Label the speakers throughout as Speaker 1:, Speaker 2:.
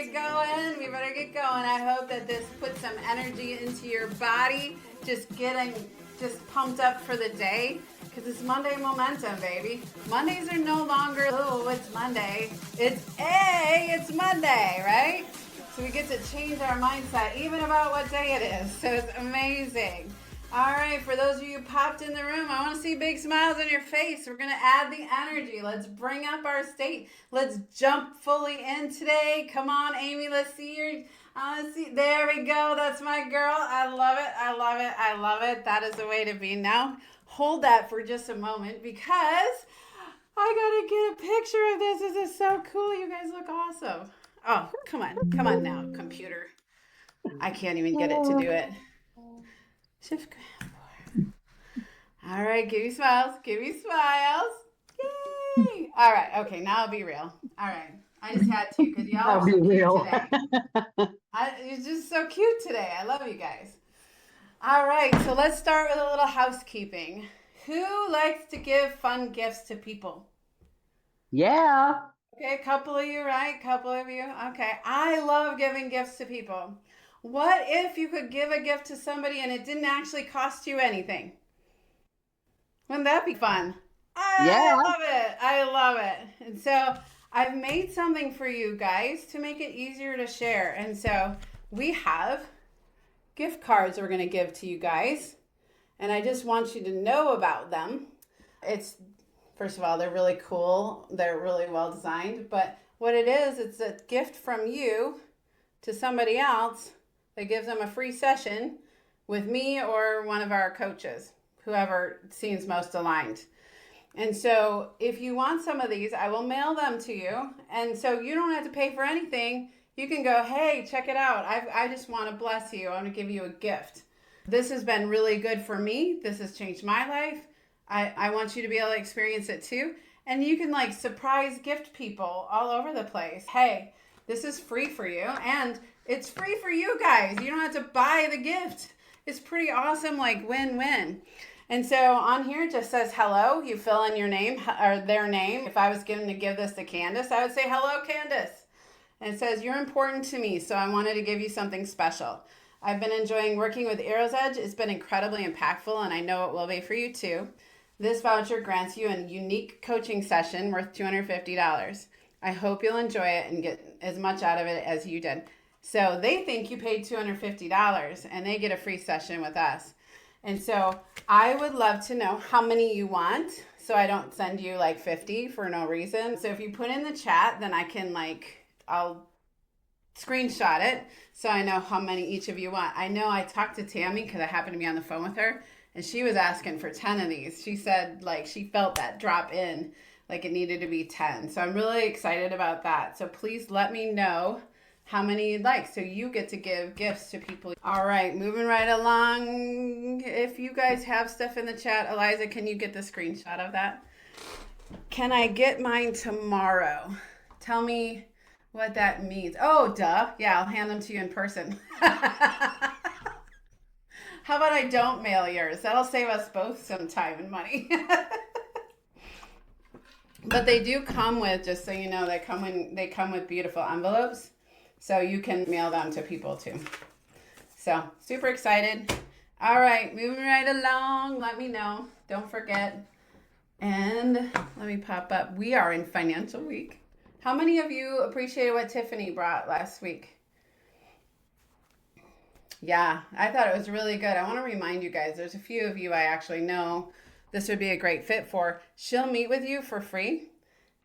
Speaker 1: get going. We better get going. I hope that this puts some energy into your body. Just pumped up for the day. Because it's Monday momentum, baby. Mondays are no longer, oh, it's Monday. It's Monday, right? So we get to change our mindset even about what day it is. So it's amazing. All right, for those of you who popped in the room, I want to see big smiles on your face. We're going to add the energy. Let's bring up our state. Let's jump fully in today. Come on, Amy, let's see your... There we go. That's my girl. I love it. I love it. I love it. That is the way to be. Now, hold that for just a moment because I got to get a picture of this. This is so cool. You guys look awesome. Oh, come on. Come on now, computer. I can't even get it to do it. Shift grab. All right, give me smiles. Give me smiles. Yay! All right, okay, now I'll be real. All right, I just had to because y'all are so cute today. You're just so cute today. I love you guys. All right, so let's start with a little housekeeping. Who likes to give fun gifts to people?
Speaker 2: Yeah.
Speaker 1: Okay, a couple of you, right? Couple of you. Okay, I love giving gifts to people. What if you could give a gift to somebody and it didn't actually cost you anything? Wouldn't that be fun? I
Speaker 2: Yeah.
Speaker 1: love it. I love it. And so I've made something for you guys to make it easier to share. And so we have gift cards we're going to give to you guys. And I just want you to know about them. First of all, they're really cool. They're really well designed. But what it is, it's a gift from you to somebody else that gives them a free session with me or one of our coaches, whoever seems most aligned. And so if you want some of these, I will mail them to you. And so you don't have to pay for anything. You can go, hey, check it out. I just want to bless you. I want to give you a gift. This has been really good for me. This has changed my life. I want you to be able to experience it too. And you can like surprise gift people all over the place. Hey, this is free for you. And it's free for you guys. You don't have to buy the gift. It's pretty awesome, like win-win. And so on here it just says hello. You fill in your name or their name. If I was going to give this to Candace, I would say hello, Candace. And it says you're important to me, so I wanted to give you something special. I've been enjoying working with Arrow's Edge. It's been incredibly impactful, and I know it will be for you too. This voucher grants you a unique coaching session worth $250. I hope you'll enjoy it and get as much out of it as you did. So they think you paid $250 and they get a free session with us. And so I would love to know how many you want so I don't send you like 50 for no reason. So if you put in the chat, then I'll screenshot it so I know how many each of you want. I know I talked to Tammy because I happened to be on the phone with her and she was asking for 10 of these. She said like she felt that drop in, like it needed to be 10. So I'm really excited about that. So please let me know how many you'd like so you get to give gifts to people. All right, moving right along. If you guys have stuff in the chat, Eliza, can you get the screenshot of that? Can I get mine tomorrow? Tell me what that means. Oh, duh. Yeah, I'll hand them to you in person. How about I don't mail yours? That'll save us both some time and money. But they do come with, just so you know, they come with beautiful envelopes. So you can mail them to people too. So super excited. All right, moving right along. Let me know. Don't forget. And let me pop up. We are in financial week. How many of you appreciated what Tiffany brought last week? Yeah, I thought it was really good. I want to remind you guys, there's a few of you I actually know this would be a great fit for. She'll meet with you for free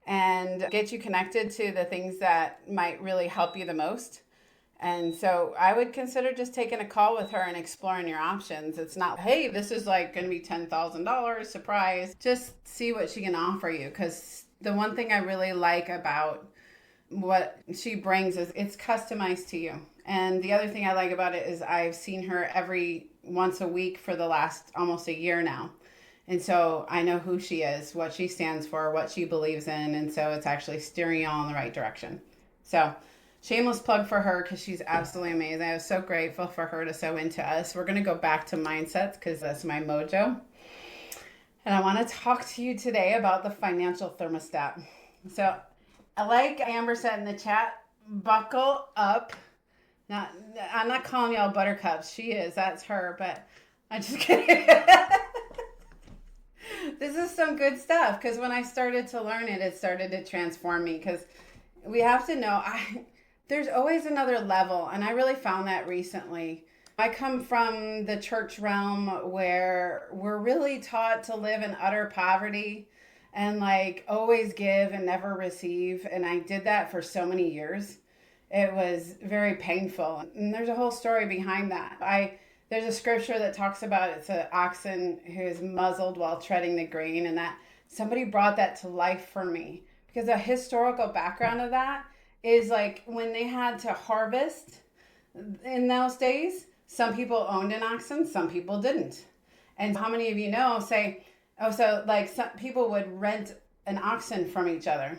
Speaker 1: and get you connected to the things that might really help you the most. And so I would consider just taking a call with her and exploring your options. It's not, hey, this is like going to be $10,000, surprise. Just see what she can offer you. Because the one thing I really like about what she brings is it's customized to you. And the other thing I like about it is I've seen her every once a week for the last almost a year now. And so I know who she is, what she stands for, what she believes in. And so it's actually steering you all in the right direction. So shameless plug for her because she's absolutely amazing. I was so grateful for her to sew into us. We're going to go back to mindsets because that's my mojo. And I want to talk to you today about the financial thermostat. So like Amber said in the chat, buckle up. Not, I'm not calling y'all buttercups. She is. That's her. But I'm just kidding. This is some good stuff because when I started to learn it, it started to transform me. Because we have to know, there's always another level, and I really found that recently. I come from the church realm where we're really taught to live in utter poverty and like always give and never receive. And I did that for so many years. It was very painful. And there's a whole story behind that. There's a scripture that talks about it's an oxen who is muzzled while treading the grain, and that somebody brought that to life for me because the historical background of that is like when they had to harvest in those days, some people owned an oxen, some people didn't. And how many of you know, say, oh, so like some people would rent an oxen from each other.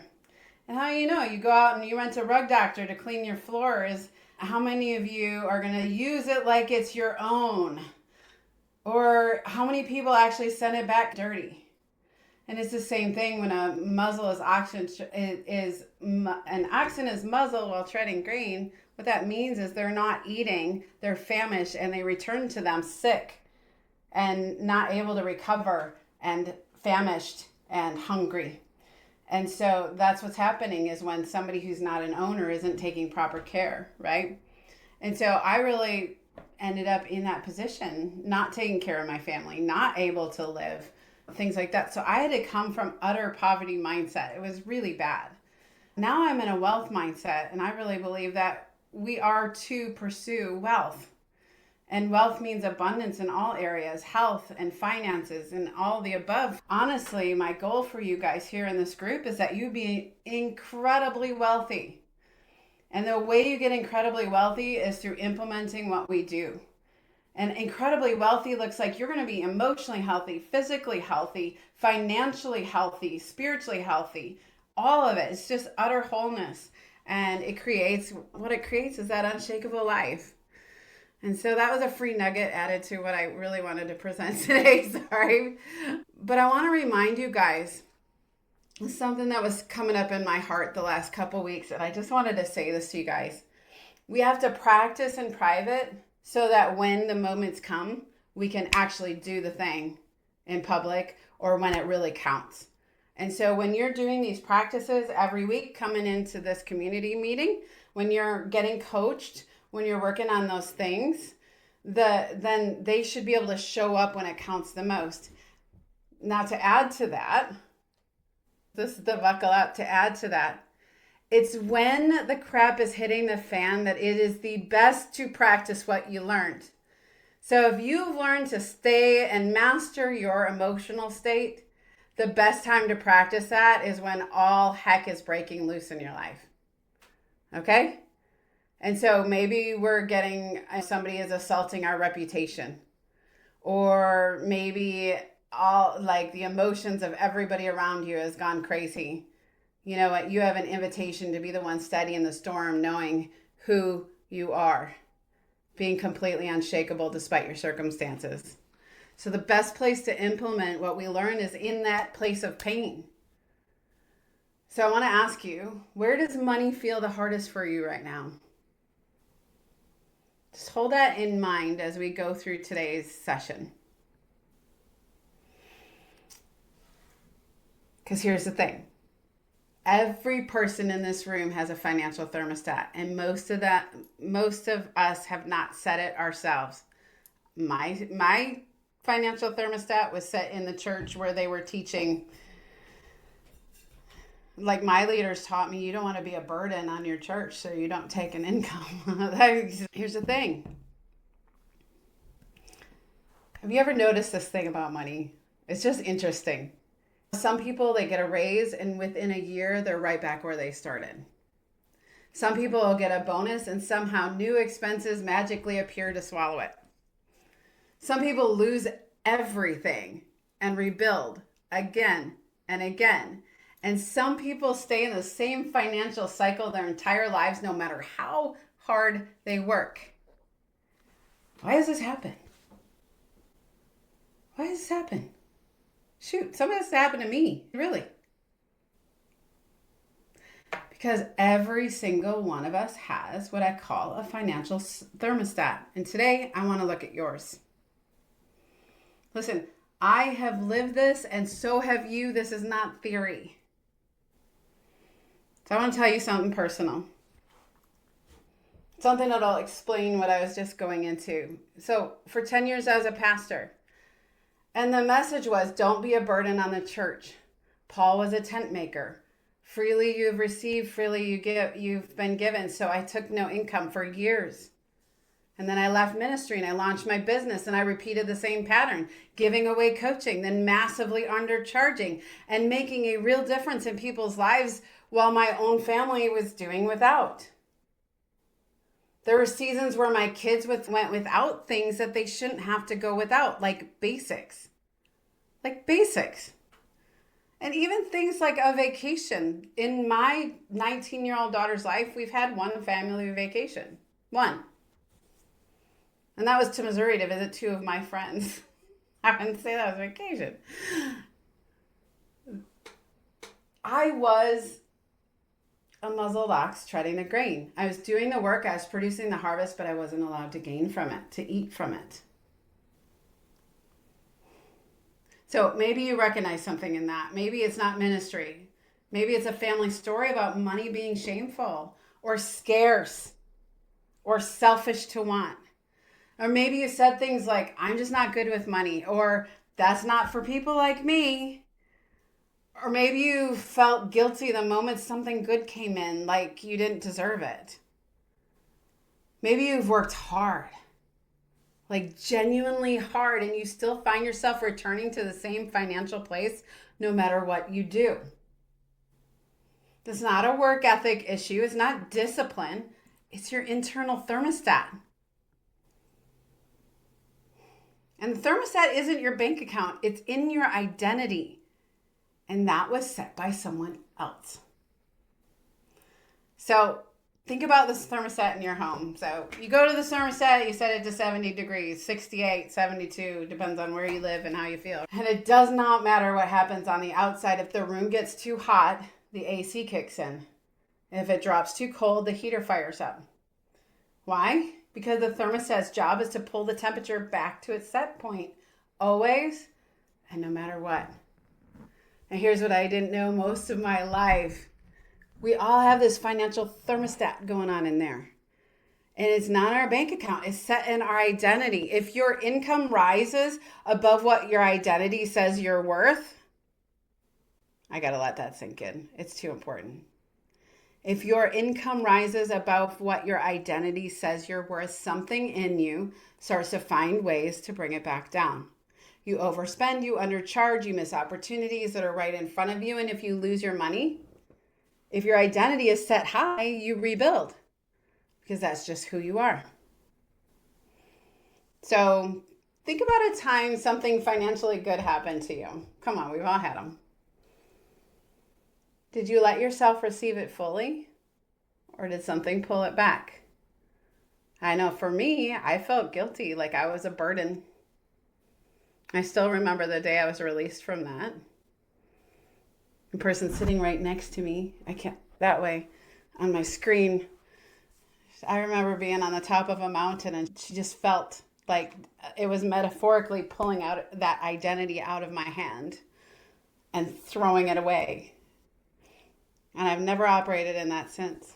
Speaker 1: And how you know, you go out and you rent a rug doctor to clean your floors. How many of you are going to use it like it's your own? Or how many people actually send it back dirty? And it's the same thing when a muzzle is oxen is an oxen is muzzled while treading grain. What that means is they're not eating, they're famished, and they return to them sick and not able to recover and famished and hungry. And so that's what's happening is when somebody who's not an owner isn't taking proper care, right? And so I really ended up in that position, not taking care of my family, not able to live, things like that. So I had to come from utter poverty mindset. It was really bad. Now I'm in a wealth mindset, and I really believe that we are to pursue wealth. And wealth means abundance in all areas, health and finances and all the above. Honestly, my goal for you guys here in this group is that you be incredibly wealthy. And the way you get incredibly wealthy is through implementing what we do. And incredibly wealthy looks like you're going to be emotionally healthy, physically healthy, financially healthy, spiritually healthy. All of it. It's just utter wholeness. And what it creates is that unshakable life. And so that was a free nugget added to what I really wanted to present today. Sorry. But I want to remind you guys something that was coming up in my heart the last couple weeks. And I just wanted to say this to you guys. We have to practice in private so that when the moments come, we can actually do the thing in public or when it really counts. And so when you're doing these practices every week, coming into this community meeting, when you're getting coached, when you're working on those things, then they should be able to show up when it counts the most. Now to add to that, this is the buckle up to add to that. It's when the crap is hitting the fan that it is the best to practice what you learned. So if you've learned to stay and master your emotional state, the best time to practice that is when all heck is breaking loose in your life. Okay? And so maybe we're getting, somebody is assaulting our reputation, or maybe all like the emotions of everybody around you has gone crazy. You know what? You have an invitation to be the one steady in the storm, knowing who you are, being completely unshakable despite your circumstances. So the best place to implement what we learn is in that place of pain. So I want to ask you, where does money feel the hardest for you right now? Just hold that in mind as we go through today's session. Because here's the thing. Every person in this room has a financial thermostat, and most of us have not set it ourselves. My financial thermostat was set in the church where they were teaching. Like my leaders taught me, you don't want to be a burden on your church, so you don't take an income. Here's the thing. Have you ever noticed this thing about money? It's just interesting. Some people, they get a raise and within a year, they're right back where they started. Some people will get a bonus and somehow new expenses magically appear to swallow it. Some people lose everything and rebuild again and again. And some people stay in the same financial cycle their entire lives, no matter how hard they work. Why does this happen? Why does this happen? Shoot, some of this happened to me, really. Because every single one of us has what I call a financial thermostat. And today I want to look at yours. Listen, I have lived this and so have you. This is not theory. So I want to tell you something personal. Something that'll explain what I was just going into. So for 10 years I was a pastor. And the message was, don't be a burden on the church. Paul was a tent maker. Freely you've received, freely you've been given. So I took no income for years. And then I left ministry and I launched my business and I repeated the same pattern, giving away coaching, then massively undercharging and making a real difference in people's lives while my own family was doing without. There were seasons where my kids went without things that they shouldn't have to go without, like basics. And even things like a vacation. In my 19-year-old daughter's life, we've had one family vacation. One. And that was to Missouri to visit two of my friends. I wouldn't say that was a vacation. I was a muzzled ox treading the grain. I was doing the work, I was producing the harvest, but I wasn't allowed to gain from it, to eat from it. So maybe you recognize something in that. Maybe it's not ministry. Maybe it's a family story about money being shameful or scarce or selfish to want. Or maybe you said things like, I'm just not good with money, or that's not for people like me. Or maybe you felt guilty the moment something good came in, like you didn't deserve it. Maybe you've worked hard, like genuinely hard, and you still find yourself returning to the same financial place no matter what you do. It's not a work ethic issue. It's not discipline. It's your internal thermostat. And the thermostat isn't your bank account. It's in your identity. And that was set by someone else. So think about this thermostat in your home. So you go to the thermostat, you set it to 70 degrees, 68, 72, depends on where you live and how you feel. And it does not matter what happens on the outside. If the room gets too hot, the AC kicks in. If it drops too cold, the heater fires up. Why? Because the thermostat's job is to pull the temperature back to its set point, always and no matter what. And here's what I didn't know most of my life. We all have this financial thermostat going on in there. And it's not our bank account. It's set in our identity. If your income rises above what your identity says you're worth, I got to let that sink in. It's too important. If your income rises above what your identity says you're worth, something in you starts to find ways to bring it back down. You overspend, you undercharge, you miss opportunities that are right in front of you. And if you lose your money, if your identity is set high, you rebuild because that's just who you are. So think about a time something financially good happened to you. Come on, we've all had them. Did you let yourself receive it fully? Or did something pull it back? I know for me, I felt guilty, like I was a burden. I still remember the day I was released from that. The person sitting right next to me, I can't, that way on my screen. I remember being on the top of a mountain and she just felt like it was metaphorically pulling out that identity out of my hand and throwing it away. And I've never operated in that since.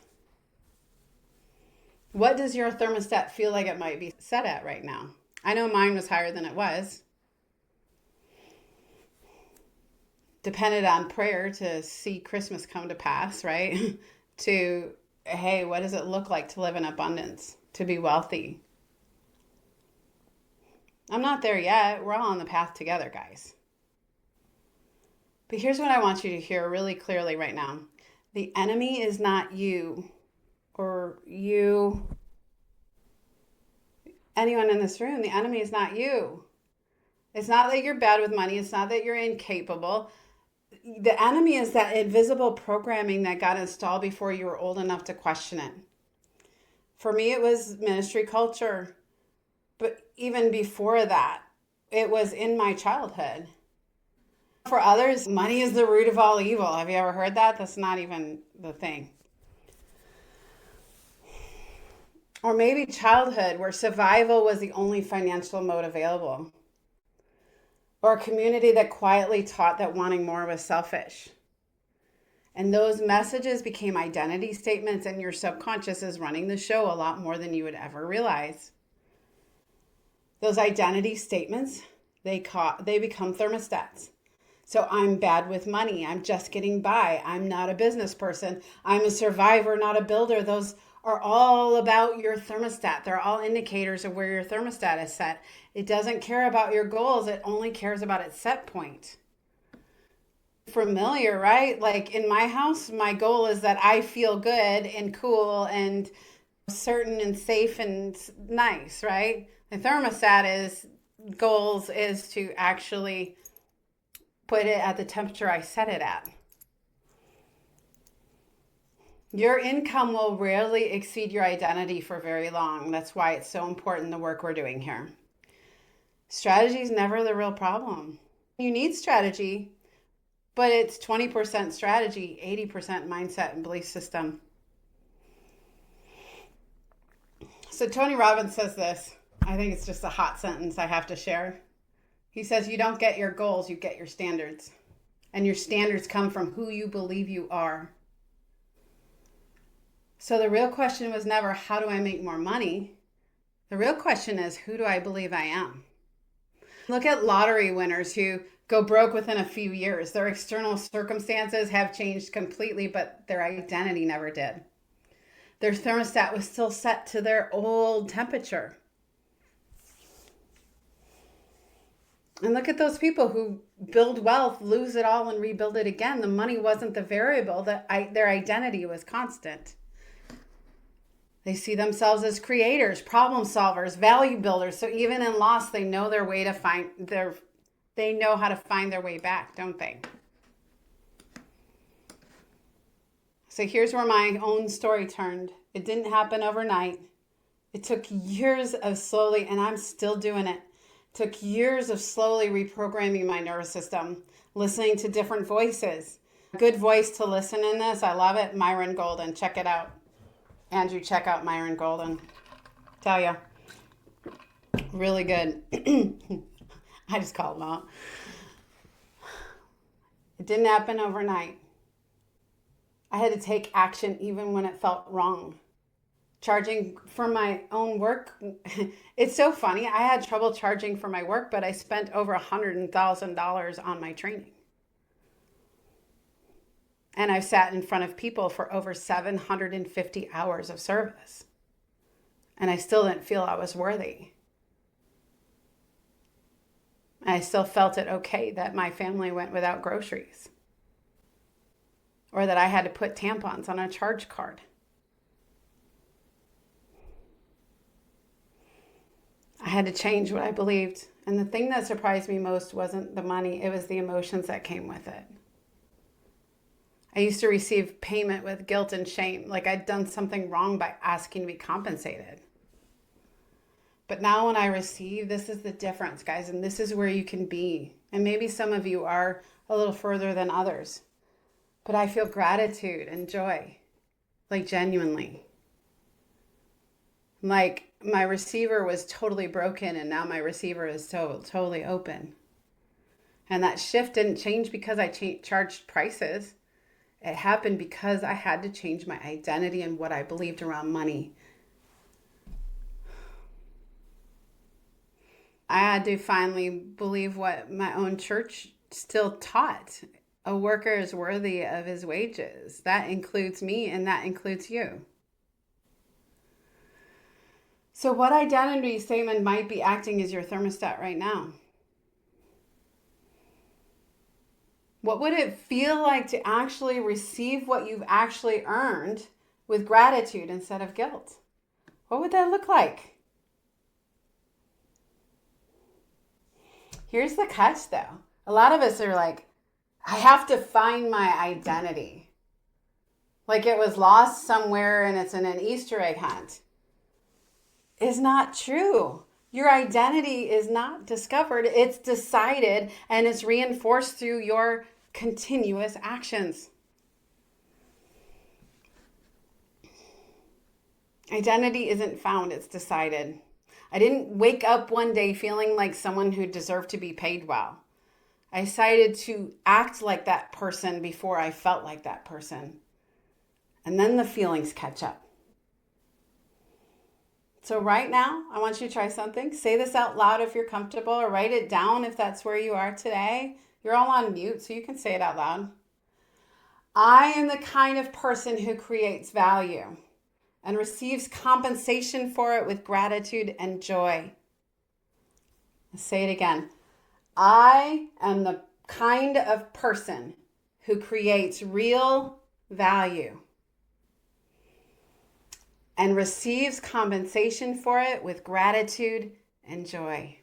Speaker 1: What does your thermostat feel like it might be set at right now? I know mine was higher than it was. Depended on prayer to see Christmas come to pass, right? To, hey, what does it look like to live in abundance, to be wealthy? I'm not there yet. We're all on the path together, guys. But here's what I want you to hear really clearly right now. The enemy is not you or you, anyone in this room. The enemy is not you. It's not that you're bad with money. It's not that you're incapable. The enemy is that invisible programming that got installed before you were old enough to question it. For me, it was ministry culture. But even before that, it was in my childhood. For others, money is the root of all evil. Have you ever heard that? That's not even the thing. Or maybe childhood where survival was the only financial mode available. Or a community that quietly taught that wanting more was selfish. And those messages became identity statements, and your subconscious is running the show a lot more than you would ever realize. Those identity statements, they become thermostats. So I'm bad with money. I'm just getting by. I'm not a business person. I'm a survivor, not a builder. Those are all about your thermostat. They're all indicators of where your thermostat is set. It doesn't care about your goals. It only cares about its set point. Familiar, right? Like in my house, my goal is that I feel good and cool and certain and safe and nice, right? The thermostat is goals is to actually put it at the temperature I set it at. Your income will rarely exceed your identity for very long. That's why it's so important, the work we're doing here. Strategy is never the real problem. You need strategy, but it's 20% strategy, 80% mindset and belief system. So Tony Robbins says this. I think it's just a hot sentence I have to share. He says, you don't get your goals, you get your standards. And your standards come from who you believe you are. So the real question was never, how do I make more money? The real question is, who do I believe I am? Look at lottery winners who go broke within a few years. Their external circumstances have changed completely, but their identity never did. Their thermostat was still set to their old temperature. And look at those people who build wealth, lose it all, and rebuild it again. The money wasn't the variable. Their identity was constant. They see themselves as creators, problem solvers, value builders. So even in loss, they know their way to they know how to find their way back, don't they? So here's where my own story turned. It didn't happen overnight. It took years of slowly, and I'm still doing it. Took years of slowly reprogramming my nervous system, listening to different voices. A good voice to listen in this, I love it, Myron Golden. Check it out. Andrew, check out Myron Golden. Tell ya, really good. I just called him out. It didn't happen overnight. I had to take action even when it felt wrong. Charging for my own work. It's so funny. I had trouble charging for my work, but I spent over $100,000 on my training. And I've sat in front of people for over 750 hours of service. And I still didn't feel I was worthy. I still felt it okay that my family went without groceries. Or that I had to put tampons on a charge card. I had to change what I believed. And the thing that surprised me most wasn't the money, it was the emotions that came with it. I used to receive payment with guilt and shame, like I'd done something wrong by asking to be compensated. But now when I receive, this is the difference, guys, and this is where you can be. And maybe some of you are a little further than others. But I feel gratitude and joy, like genuinely. Like my receiver was totally broken and now my receiver is totally open. And that shift didn't change because I charged prices. It happened because I had to change my identity and what I believed around money. I had to finally believe what my own church still taught. A worker is worthy of his wages. That includes me and that includes you. So what identity statement might be acting as your thermostat right now? What would it feel like to actually receive what you've actually earned with gratitude instead of guilt? What would that look like? Here's the catch though. A lot of us are like, I have to find my identity. Like it was lost somewhere and it's in an Easter egg hunt. Is not true. Your identity is not discovered. It's decided and it's reinforced through your continuous actions. Identity isn't found, it's decided. I didn't wake up one day feeling like someone who deserved to be paid well. I decided to act like that person before I felt like that person. And then the feelings catch up. So, right now, I want you to try something. Say this out loud if you're comfortable, or write it down if that's where you are today. You're all on mute, so you can say it out loud. I am the kind of person who creates value and receives compensation for it with gratitude and joy. Let's say it again. I am the kind of person who creates real value and receives compensation for it with gratitude and joy.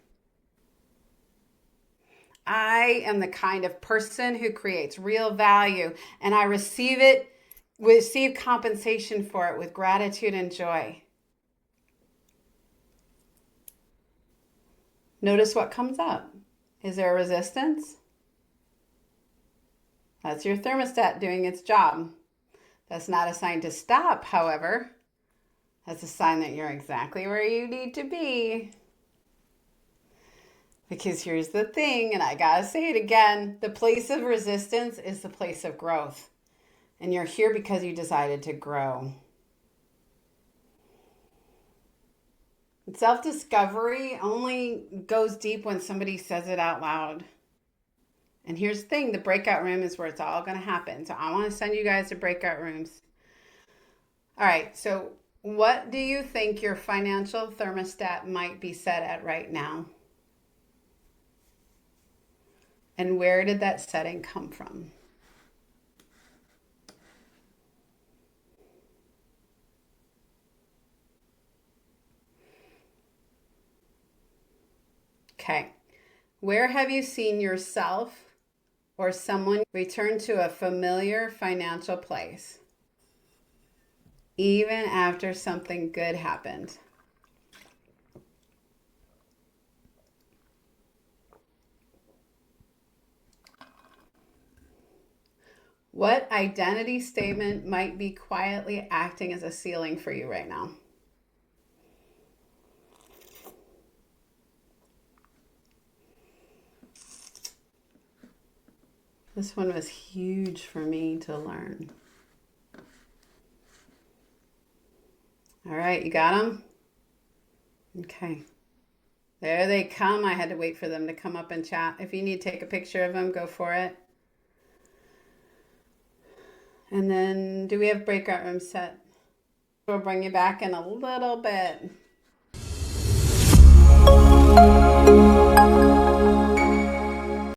Speaker 1: I am the kind of person who creates real value and I receive compensation for it with gratitude and joy. Notice what comes up. Is there a resistance? That's your thermostat doing its job. That's not a sign to stop, however. That's a sign that you're exactly where you need to be. Because here's the thing, and I gotta say it again, the place of resistance is the place of growth. And you're here because you decided to grow. Self-discovery only goes deep when somebody says it out loud. And here's the thing, the breakout room is where it's all going to happen. So I want to send you guys to breakout rooms. All right, so what do you think your financial thermostat might be set at right now? And where did that setting come from? Okay. Where have you seen yourself or someone return to a familiar financial place, even after something good happened? What identity statement might be quietly acting as a ceiling for you right now? This one was huge for me to learn. All right, you got them? Okay. There they come. I had to wait for them to come up and chat. If you need to take a picture of them, go for it. And then, do we have breakout rooms set? We'll bring you back in a little bit.